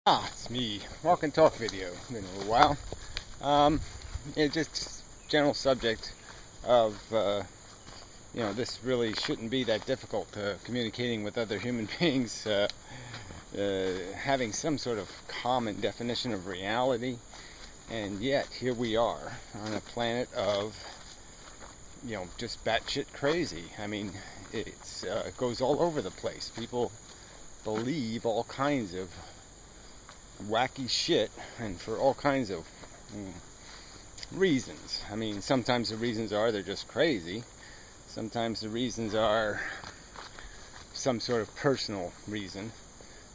It's me. Walk and talk video. Been a little while. Just general subject of, this really shouldn't be that difficult, communicating with other human beings, having some sort of common definition of reality, and yet here we are on a planet of, just batshit crazy. I mean, it goes all over the place. People believe all kinds of wacky shit, and for all kinds of reasons. I mean, sometimes the reasons are they're just crazy. Sometimes the reasons are some sort of personal reason.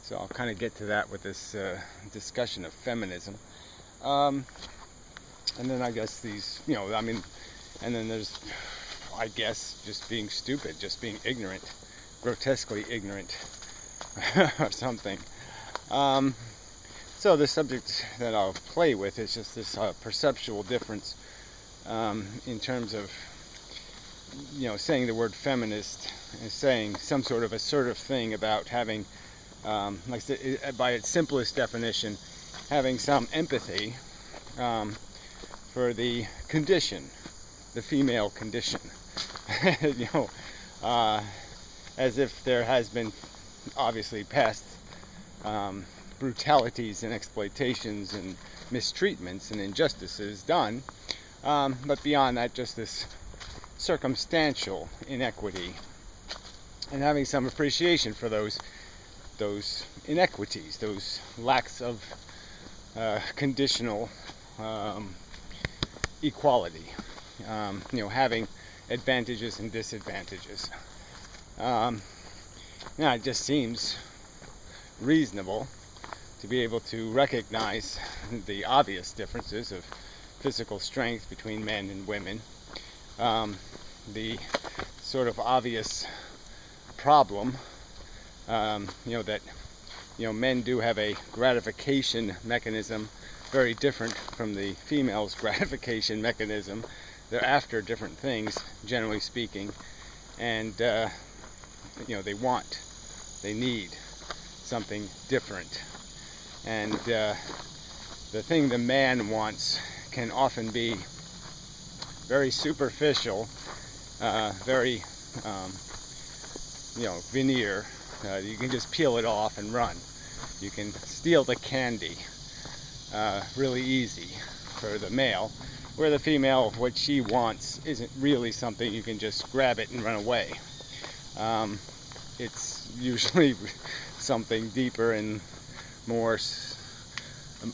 So I'll kind of get to that with this discussion of feminism. And then I guess and then there's, I guess, just being stupid, just being ignorant, grotesquely ignorant, or something. So the subject that I'll play with is just this perceptual difference in terms of, saying the word feminist and saying some sort of assertive thing about having, by its simplest definition, having some empathy for the condition, the female condition. As if there has been obviously past brutalities and exploitations and mistreatments and injustices done, but beyond that, just this circumstantial inequity, and having some appreciation for those inequities, those lacks of conditional equality, having advantages and disadvantages. It just seems reasonable to be able to recognize the obvious differences of physical strength between men and women, the sort of obvious problem, that men do have a gratification mechanism very different from the female's gratification mechanism. They're after different things, generally speaking, and they need something different. And the thing the man wants can often be very superficial, very, veneer. You can just peel it off and run. You can steal the candy really easy for the male, where the female, what she wants isn't really something you can just grab it and run away. It's usually something deeper and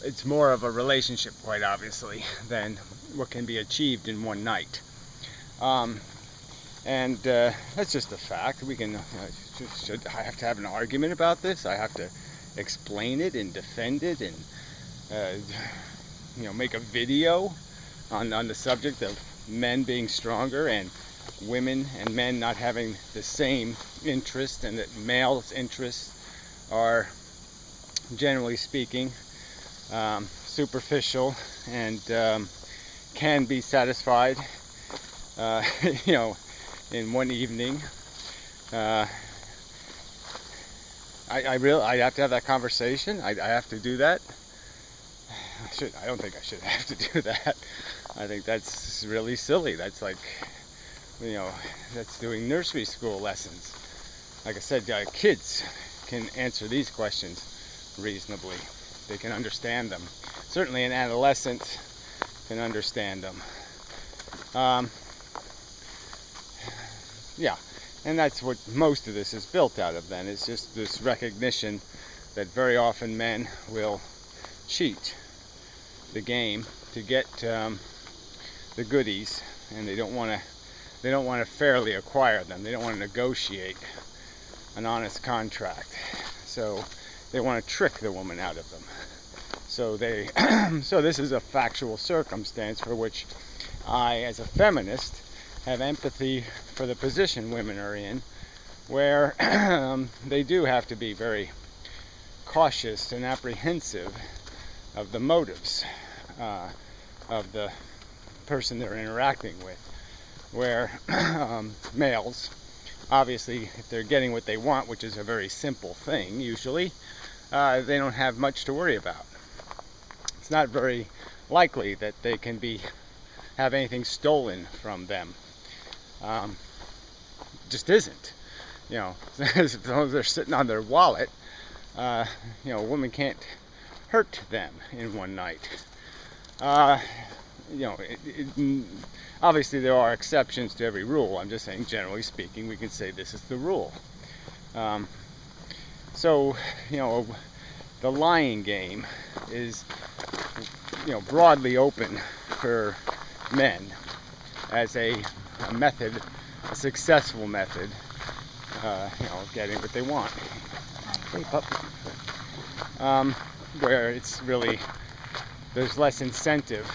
it's more of a relationship, quite obviously, than what can be achieved in one night. And that's just a fact. We can, should I have to have an argument about this? I have to explain it and defend it and, make a video on the subject of men being stronger and women and men not having the same interest, and that males' interests are, generally speaking, superficial and can be satisfied, in one evening. I have to have that conversation. I have to do that. I don't think I should have to do that. I think that's really silly. That's like, that's doing nursery school lessons. Like I said, kids can answer these questions reasonably. They can understand them. Certainly an adolescent can understand them. And that's what most of this is built out of then. It's just this recognition that very often men will cheat the game to get the goodies, and they don't want to fairly acquire them. They don't want to negotiate an honest contract. So they want to trick the woman out of them. So so this is a factual circumstance for which I, as a feminist, have empathy for the position women are in, where they do have to be very cautious and apprehensive of the motives of the person they're interacting with, where males, obviously, if they're getting what they want, which is a very simple thing usually, they don't have much to worry about. It's not very likely that they can have anything stolen from them. Just isn't. As long as they're sitting on their wallet, a woman can't hurt them in one night. Obviously there are exceptions to every rule. I'm just saying, generally speaking, we can say this is the rule. So, the lying game is, broadly open for men as a method, a successful method, of getting what they want. Hey, pup. Where it's really, there's less incentive,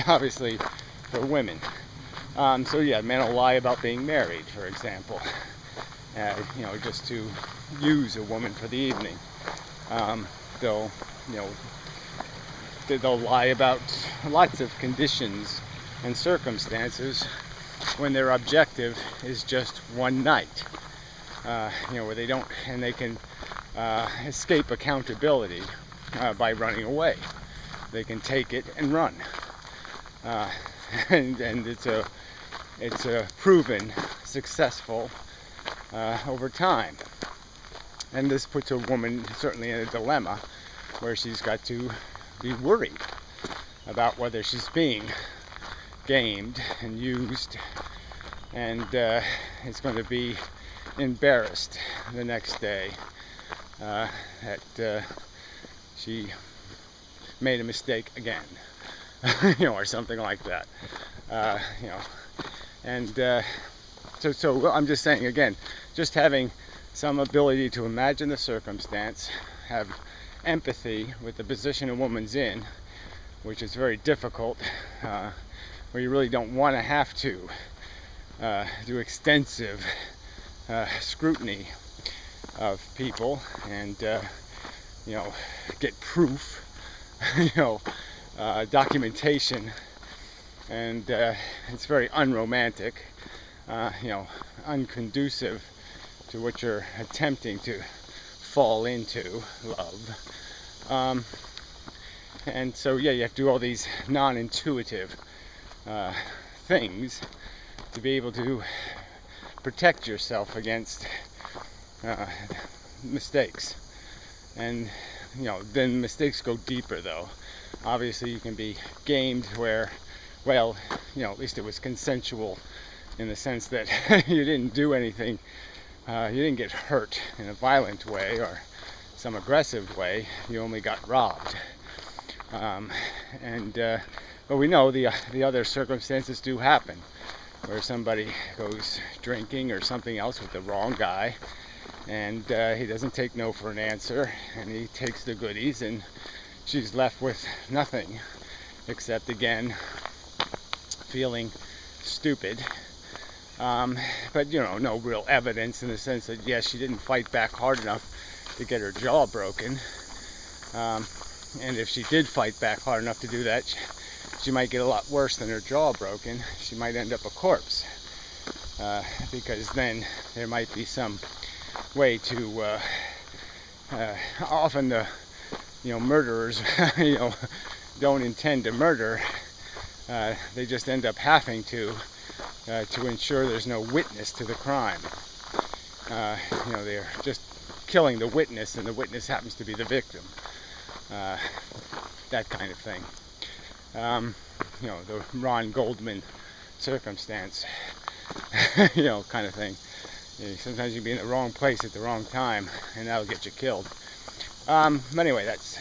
obviously, for women. So yeah, men will lie about being married, for example, just to use a woman for the evening. They'll lie about lots of conditions and circumstances when their objective is just one night, where they don't, and they can escape accountability by running away. They can take it and run, and it's a proven successful over time. And this puts a woman certainly in a dilemma where she's got to be worried about whether she's being gamed and used, and is going to be embarrassed the next day that she made a mistake again, or something like that. So I'm just saying again, just having some ability to imagine the circumstance, have empathy with the position a woman's in, which is very difficult, where you really don't want to have to do extensive scrutiny of people and get proof, documentation, and it's very unromantic, unconducive to what you're attempting to fall into, love. And so yeah, you have to do all these non-intuitive things to be able to protect yourself against mistakes. And then mistakes go deeper though. Obviously you can be gamed where, well, at least it was consensual in the sense that you didn't do anything, you didn't get hurt in a violent way or some aggressive way, you only got robbed. But we know the other circumstances do happen, where somebody goes drinking or something else with the wrong guy, and he doesn't take no for an answer, and he takes the goodies, and she's left with nothing except, again, feeling stupid. But no real evidence in the sense that yes, she didn't fight back hard enough to get her jaw broken. And if she did fight back hard enough to do that, she might get a lot worse than her jaw broken. She might end up a corpse, because then there might be some way to. Often the murderers don't intend to murder. They just end up having to ensure there's no witness to the crime. They're just killing the witness, and the witness happens to be the victim. That kind of thing. The Ron Goldman circumstance, kind of thing. Sometimes you can be in the wrong place at the wrong time, and that'll get you killed. But anyway, that's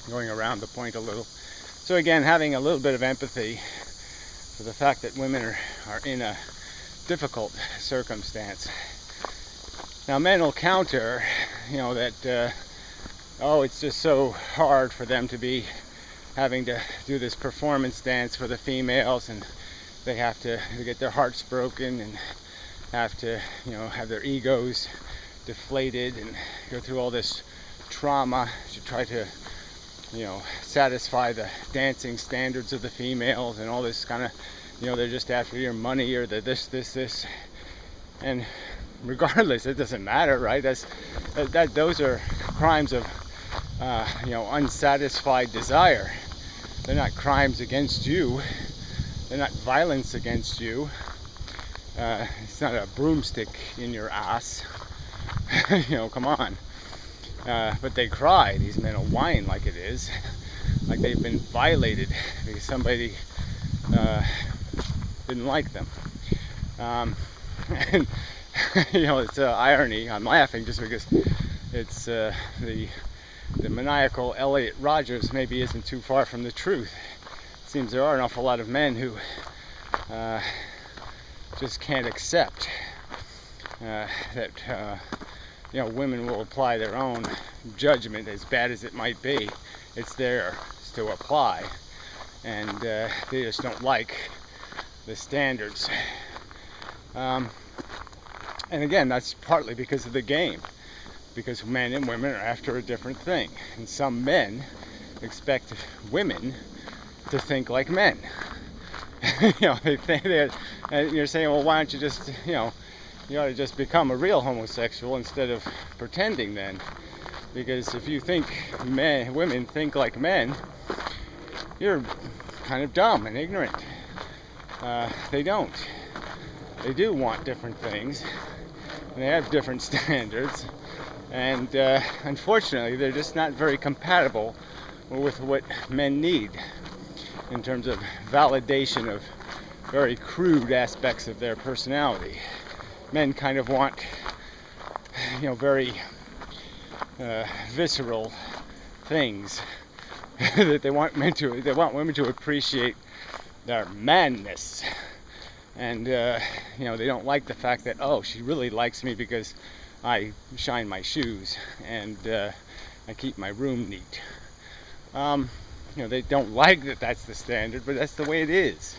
going around the point a little. So again, having a little bit of empathy for the fact that women are in a difficult circumstance. Now, men will counter, that it's just so hard for them to be having to do this performance dance for the females, and they have to get their hearts broken and have to, have their egos deflated and go through all this trauma to try to, satisfy the dancing standards of the females and all this kind of, they're just after your money or the this. And regardless, it doesn't matter, right? Those are crimes of unsatisfied desire. They're not crimes against you. They're not violence against you. It's not a broomstick in your ass. Come on. But they cry. These men will whine like it is, like they've been violated because somebody didn't like them. And it's irony. I'm laughing just because it's the maniacal Elliot Rodgers maybe isn't too far from the truth. It seems there are an awful lot of men who just can't accept that women will apply their own judgment, as bad as it might be. It's theirs to apply, and they just don't like the standards. And again, that's partly because of the game, because men and women are after a different thing, and some men expect women to think like men. They think that, and you're saying, well, why don't you just, you ought to just become a real homosexual instead of pretending then? Because if you think women think like men, you're kind of dumb and ignorant. They don't. They do want different things, and they have different standards, and unfortunately they're just not very compatible with what men need in terms of validation of very crude aspects of their personality. Men kind of want, very visceral things that they want women to appreciate their manness. And they don't like the fact that, oh, she really likes me because I shine my shoes and I keep my room neat. They don't like that that's the standard, but that's the way it is.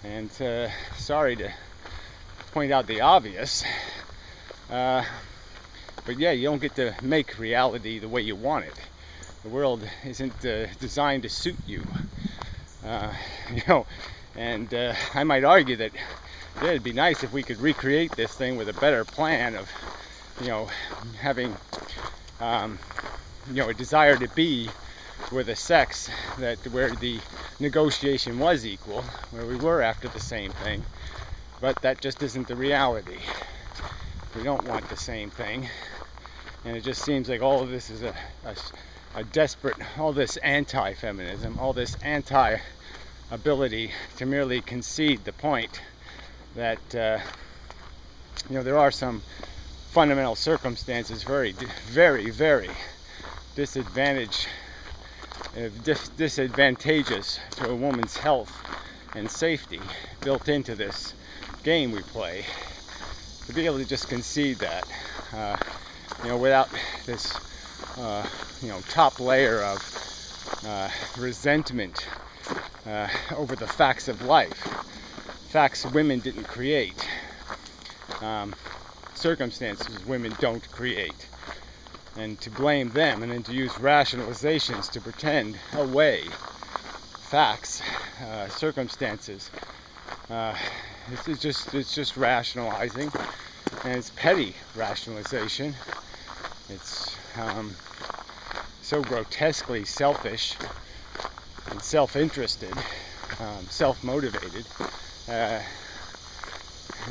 And sorry to point out the obvious, but yeah, you don't get to make reality the way you want it. The world isn't designed to suit you. And I might argue that it'd be nice if we could recreate this thing with a better plan of, having, a desire to be with a sex where the negotiation was equal, where we were after the same thing. But that just isn't the reality. We don't want the same thing, and it just seems like all of this is a desperate, all this anti-feminism, all this anti-ability to merely concede the point that there are some fundamental circumstances very, very, very disadvantageous to a woman's health and safety built into this game we play. To be able to just concede that, without this, top layer of resentment over the facts of life, facts women didn't create, circumstances women don't create, and to blame them and then to use rationalizations to pretend away facts, circumstances. It's just rationalizing, and it's petty rationalization. It's so grotesquely selfish and self-interested, self-motivated, and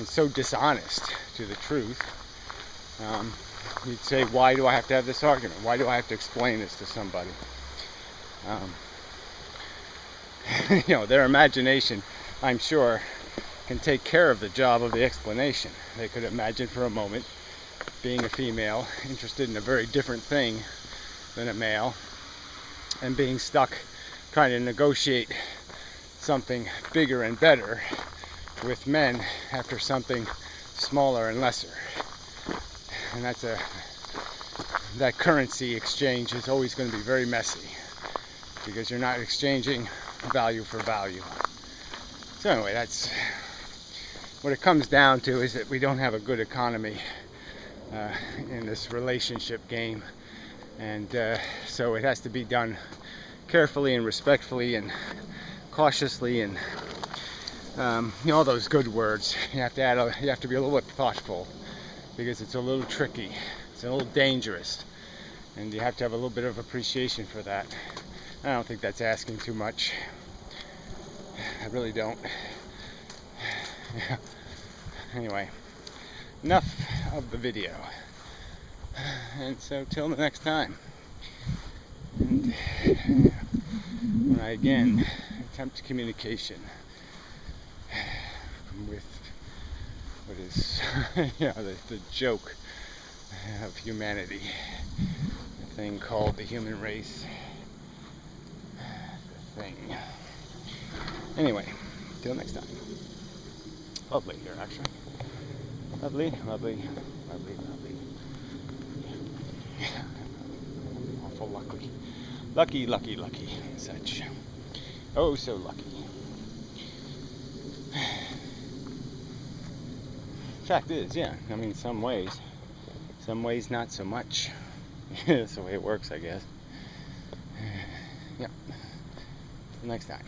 so dishonest to the truth. You'd say, why do I have to have this argument? Why do I have to explain this to somebody? Their imagination, I'm sure, can take care of the job of the explanation. They could imagine for a moment being a female, interested in a very different thing than a male, and being stuck trying to negotiate something bigger and better with men after something smaller and lesser. And that currency exchange is always going to be very messy, because you're not exchanging value for value. So anyway, that's what it comes down to, is that we don't have a good economy in this relationship game, and so it has to be done carefully and respectfully and cautiously, and all those good words. You have to be a little bit thoughtful because it's a little tricky, it's a little dangerous, and you have to have a little bit of appreciation for that. I don't think that's asking too much. I really don't. Anyway, enough of the video. And so till the next time. And when I again attempt communication with what is the joke of humanity, the thing called the human race, the thing. Anyway, till next time. Lovely here, actually. Lovely, lovely, lovely, lovely. Awful lucky. Lucky, lucky, lucky, and such. Oh, so lucky. Fact is, yeah, I mean, some ways not so much. That's the way it works, I guess. Yep. Till next time.